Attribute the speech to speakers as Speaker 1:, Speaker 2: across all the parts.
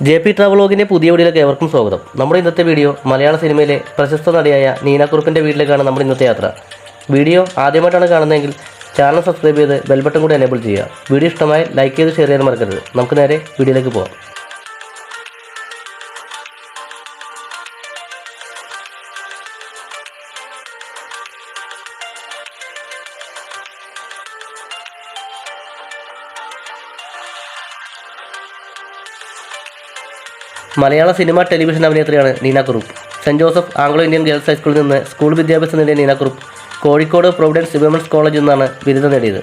Speaker 1: J P ട്രാവലോഗിൻ്റെ പുതിയ വീഡിയോയിലേക്ക് ഏവർക്കും സ്വാഗതം. നമ്മുടെ ഇന്നത്തെ വീഡിയോ മലയാള സിനിമയിലെ പ്രശസ്ത നടിയായ നീനാക്കുറുപ്പിൻ്റെ വീട്ടിലേക്കാണ് നമ്മുടെ ഇന്നത്തെ യാത്ര. വീഡിയോ ആദ്യമായിട്ടാണ് കാണുന്നതെങ്കിൽ ചാനൽ സബ്സ്ക്രൈബ് ചെയ്ത് ബെൽ ബട്ടൺ കൂടി എനേബിൾ ചെയ്യുക. വീഡിയോ ഇഷ്ടമായി ലൈക്ക് ചെയ്ത് ഷെയർ ചെയ്യാൻ മറക്കരുത്. നമുക്ക് നേരെ വീഡിയോയിലേക്ക് പോകാം. മലയാള സിനിമ ടെലിവിഷൻ അഭിനേത്രിയാണ് Neena Kurup. Saint Joseph Anglo Indian girls ഹൈസ്കൂളിൽ നിന്ന് സ്കൂൾ വിദ്യാഭ്യാസം നേടിയ നീനാക്കുറുപ്പ് കോഴിക്കോട് പ്രൊവിഡൻസ് വിമൻസ് കോളേജിൽ നിന്നാണ് ബിരുദം നേടിയത്.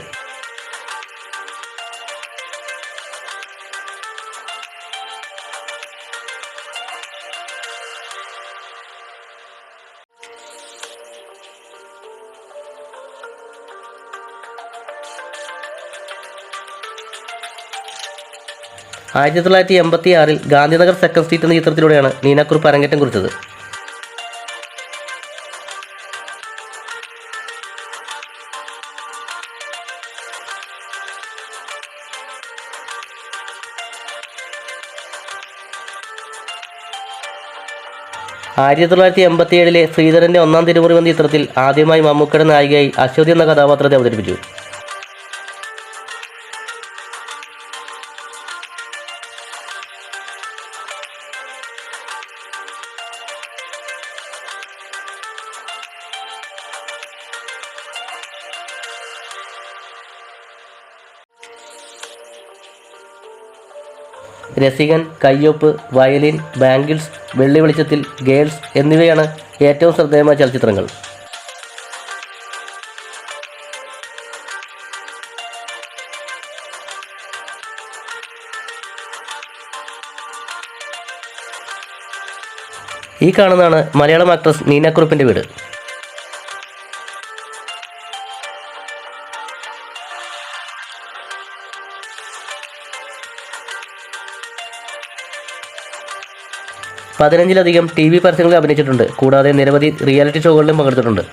Speaker 1: ആയിരത്തി 1986 ഗാന്ധിനഗർ സെക്കൻഡ് സ്ട്രീറ്റ് എന്ന ചിത്രത്തിലൂടെയാണ് നീനാക്കുറുപ്പ് അരങ്ങേറ്റം കുറിച്ചത്. ആയിരത്തി 1987 ശ്രീധരൻ്റെ ഒന്നാം തിരുമുറി എന്ന ചിത്രത്തിൽ ആദ്യമായി മമ്മൂക്കയുടെ നായികയായി അശ്വതി എന്ന കഥാപാത്രത്തെ അവതരിപ്പിച്ചു. രസികൻ, കയ്യൊപ്പ്, വയലിൻ, ബാംഗിൾസ്, വെള്ളി വെളിച്ചത്തിൽ, ഗേൾസ് എന്നിവയാണ് ഏറ്റവും ശ്രദ്ധേയമായ ചലച്ചിത്രങ്ങൾ. ഈ കാണുന്നതാണ് മലയാളം ആക്ട്രസ് നീനാക്കുറുപ്പിൻ്റെ വീട്. പതിനഞ്ചിലധികം TV പരസ്യങ്ങളിൽ അഭിനയിച്ചിട്ടുണ്ട്. കൂടാതെ നിരവധി റിയാലിറ്റി ഷോകളിലും പങ്കെടുത്തിട്ടുണ്ട്.